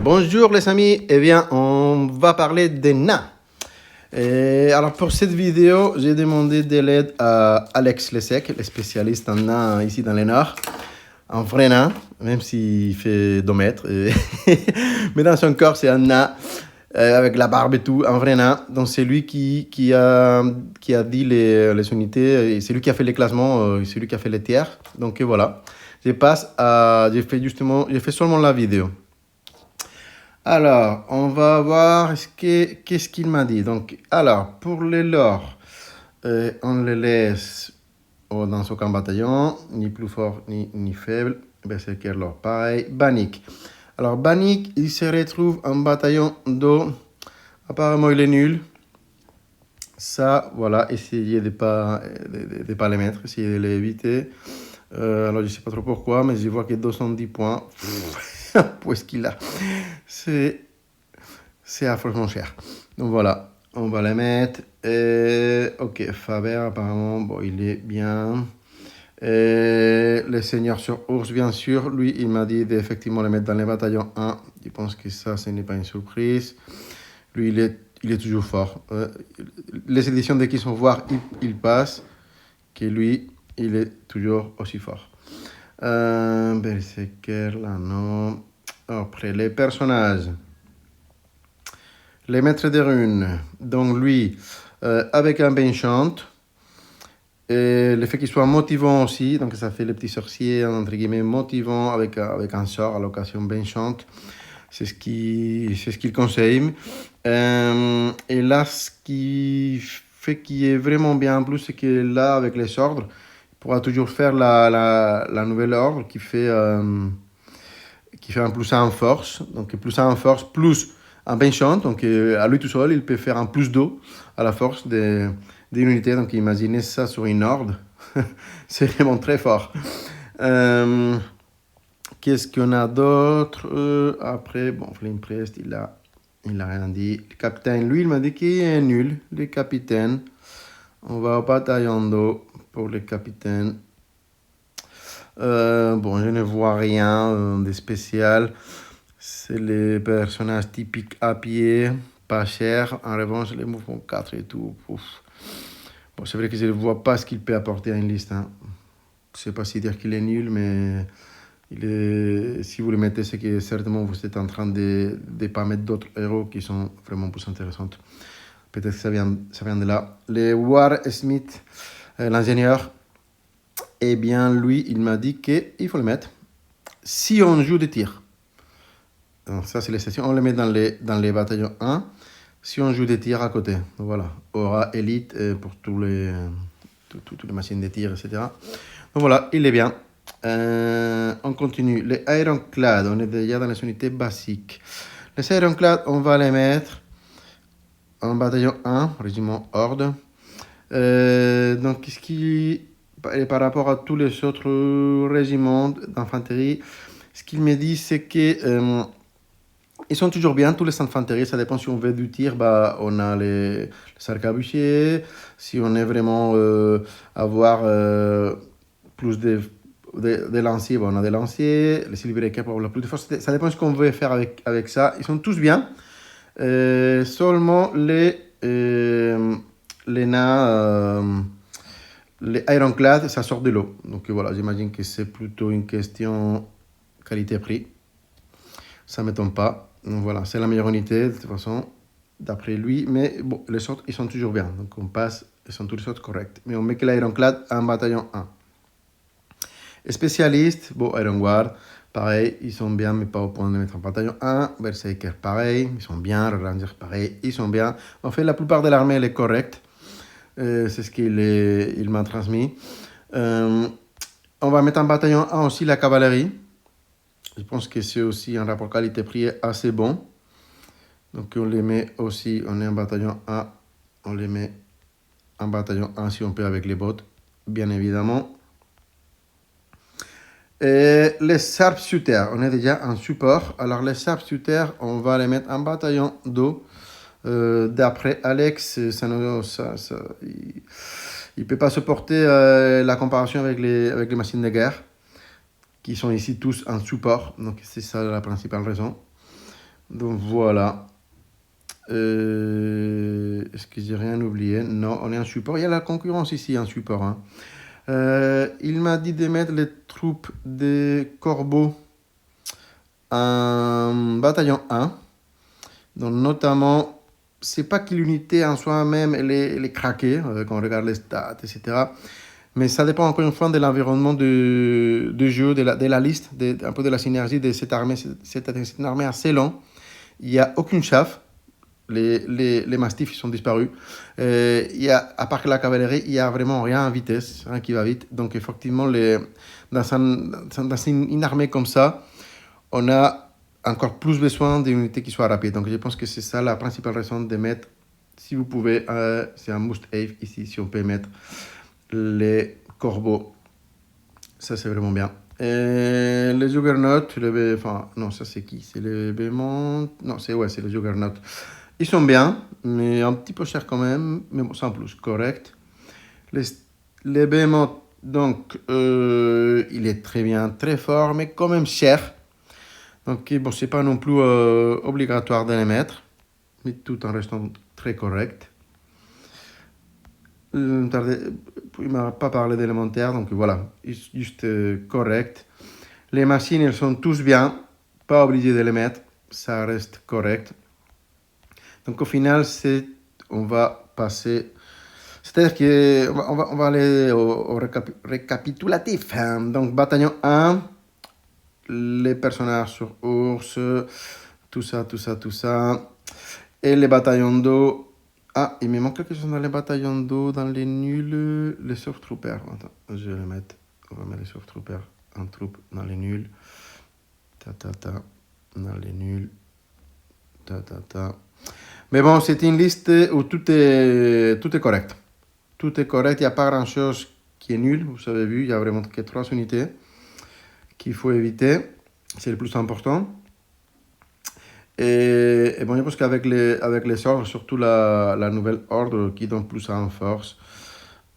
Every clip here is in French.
Bonjour les amis, eh bien on va parler des nains. Et alors pour cette vidéo, j'ai demandé de l'aide à Alex Lesec, le spécialiste en nains ici dans les Nord. Un vrai nain, même s'il fait 2 mètres. Mais dans son corps, c'est un nain avec la barbe et tout, un vrai nain. Donc c'est lui qui a dit les unités, c'est lui qui a fait les classements, c'est lui qui a fait les tiers. Donc voilà, j'ai fait seulement la vidéo. Alors, on va voir qu'est-ce qu'il m'a dit. Donc, alors, pour les lore, on les laisse dans aucun bataillon, ni plus fort ni faible. Berserker lore, pareil. Bannick. Alors, Bannick, il se retrouve en bataillon d'eau. Apparemment, il est nul. Ça, voilà, essayez de pas les mettre, essayez de les éviter. Alors, je ne sais pas trop pourquoi, mais je vois que 210 points. Où est-ce qu'il a? C'est affreusement cher. Donc voilà, on va les mettre. Ok, Faber, apparemment, bon, il est bien. Le seigneur sur ours, bien sûr. Lui, il m'a dit d'effectivement les mettre dans les bataillons 1. Je pense que ça, ce n'est pas une surprise. Lui, il est toujours fort. Les éditions dès qu'ils sont voir, il passe. Que lui, il est toujours aussi fort. Berserker, là, non. Après, les personnages. Les maîtres des runes. Donc, lui, avec un benchant. Et le fait qu'il soit motivant aussi. Donc, ça fait les petits sorciers, entre guillemets, motivant avec un sort à l'occasion benchant. C'est ce qu'il conseille. Et là, ce qui fait qu'il est vraiment bien en plus, c'est que là, avec les ordres, il pourra toujours faire la nouvelle ordre qui fait un plus 1 en force. Donc, plus 1 en force, plus un benchant. Donc, à lui tout seul, il peut faire un plus 2 à la force des unités. Donc, imaginez ça sur une ordre. C'est vraiment très fort. Qu'est-ce qu'on a d'autre après, bon, Flameprest, il a rien dit. Le capitaine, lui, il m'a dit qu'il est nul. Le capitaine. On va au bataillon d'eau pour le capitaine. Bon, je ne vois rien de spécial. C'est les personnages typiques à pied, pas cher. En revanche, les mouvements 4 et tout. Ouf. Bon, c'est vrai que je ne vois pas ce qu'il peut apporter à une liste. Hein. Je ne sais pas si dire qu'il est nul, mais si vous le mettez, c'est que certainement vous êtes en train de ne pas mettre d'autres héros qui sont vraiment plus intéressants. Peut-être que ça vient de là. Le War Smith, l'ingénieur, eh bien, lui, il m'a dit qu'il faut le mettre. Si on joue des tirs, donc ça, c'est les sessions, on les met dans les bataillons 1. Si on joue des tirs à côté, donc voilà, aura élite pour toutes les machines de tir, etc. Donc voilà, il est bien. On continue. Les Ironclad, on est déjà dans les unités basiques. Les Ironclad, on va les mettre en bataillon 1, régiment Horde. Donc, par rapport à tous les autres régiments d'infanterie, ce qu'il me dit, c'est que ils sont toujours bien, tous les infanteries. Ça dépend si on veut du tir, on a les arcabusiers. Si on est vraiment avoir plus de lanciers, on a des lanciers. Les Silverbreakers pour la plus de force. Ça dépend de ce qu'on veut faire avec ça. Ils sont tous bien. Seulement les nains, les Ironclad, ça sort de l'eau. Donc voilà, j'imagine que c'est plutôt une question qualité-prix. Ça ne m'étonne pas. Donc voilà, c'est la meilleure unité de toute façon, d'après lui. Mais bon, les autres, ils sont toujours bien. Donc on passe, ils sont tous les autres corrects. Mais on met que l'Ironclad en bataillon 1. Spécialiste, bon, Iron Guard, pareil, ils sont bien, mais pas au point de mettre en bataillon 1. Berserker, pareil, ils sont bien. Rangers, pareil, ils sont bien. En fait, la plupart de l'armée, elle est correcte. C'est ce qu'il m'a transmis. On va mettre en bataillon 1 aussi la cavalerie. Je pense que c'est aussi un rapport qualité-prix assez bon. Donc on les met aussi, on est en bataillon 1, on les met en bataillon 1 si on peut avec les bottes, bien évidemment. Et les Sharpshooters, on est déjà en support. Alors les Sharpshooters, on va les mettre en bataillon 2. D'après Alex, il ne peut pas supporter la comparaison avec les machines de guerre, qui sont ici tous en support. Donc c'est ça la principale raison. Donc voilà. Est-ce que j'ai rien oublié? Non, on est en support. Il y a la concurrence ici en support, hein. Il m'a dit de mettre les troupes des corbeaux en bataillon 1. Donc notamment, c'est pas que l'unité en soi-même elle est craquée, quand on regarde les stats, etc. Mais ça dépend encore une fois de l'environnement de jeu, de la liste, un peu de la synergie de cette armée. C'est une armée assez longue. Il n'y a aucune chaff. Les mastifs ils sont disparus. À part que la cavalerie, il n'y a vraiment rien en vitesse, rien qui va vite. Donc effectivement, dans une armée comme ça, on a encore plus besoin d'unités qui soient rapides. Donc je pense que c'est ça la principale raison de mettre, si vous pouvez, c'est un must-have ici, si on peut mettre les corbeaux. Ça c'est vraiment bien. Et les Juggernauts, enfin non, ça c'est qui? C'est les Bémont? Non, c'est les Juggernauts. Ils sont bien, mais un petit peu chers quand même, mais bon, sans plus, correct. Les Behemoth, donc, il est très bien, très fort, mais quand même cher. Donc, bon, c'est pas non plus obligatoire de les mettre, mais tout en restant très correct. Il m'a pas parlé d'élémentaire, donc voilà, juste correct. Les machines, elles sont tous bien, pas obligé de les mettre, ça reste correct. Donc au final, on va passer. C'est-à-dire qu'on va aller au récapitulatif. Donc bataillon 1, les personnages sur ours, tout ça, tout ça, tout ça. Et les bataillons d'eau. Ah, il me manque quelque chose dans les bataillons d'eau, dans les nuls, les surf-troopers. Attends, je vais les mettre. On va mettre les surf-troopers en troupe dans les nuls. Dans les nuls. Mais bon, c'est une liste où tout est correct. Tout est correct, il n'y a pas grand-chose qui est nul. Vous avez vu, il n'y a vraiment que 3 unités qu'il faut éviter. C'est le plus important. Et bon, je pense qu'avec les ordres, surtout la nouvelle ordre qui donne plus en force,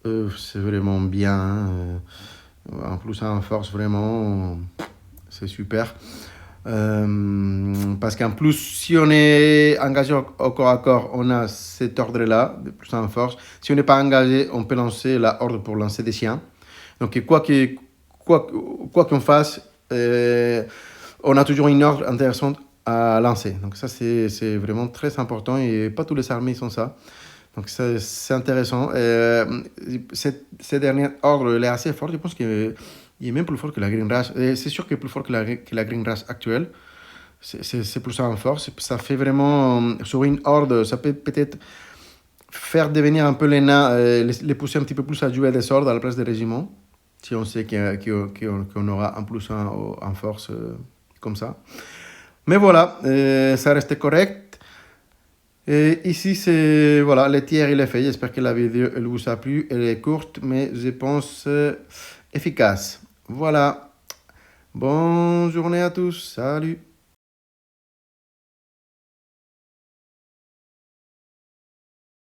c'est vraiment bien. En plus en force, vraiment, c'est super. Parce qu'en plus, si on est engagé au corps à corps, on a cet ordre-là, de plus en force. Si on n'est pas engagé, on peut lancer l'ordre pour lancer des chiens. Donc, quoi qu'on fasse, on a toujours une ordre intéressante à lancer. Donc, ça, c'est vraiment très important et pas toutes les armées sont ça. Donc, c'est intéressant. Cette dernière ordre, elle est assez forte. Je pense qu'il est même plus fort que la Green Rush. C'est sûr qu'il est plus fort que la Green Rush actuelle. C'est plus ça en force. Ça fait vraiment, sur une horde, ça peut peut-être faire devenir un peu les nains, les pousser un petit peu plus à jouer des ordres à la place des régiments. Si on sait qu'on aura un plus en force comme ça. Mais voilà, ça reste correct. Et ici, c'est voilà, le tiers il est fait. J'espère que la vidéo elle vous a plu. Elle est courte, mais je pense efficace. Voilà. Bonne journée à tous. Salut.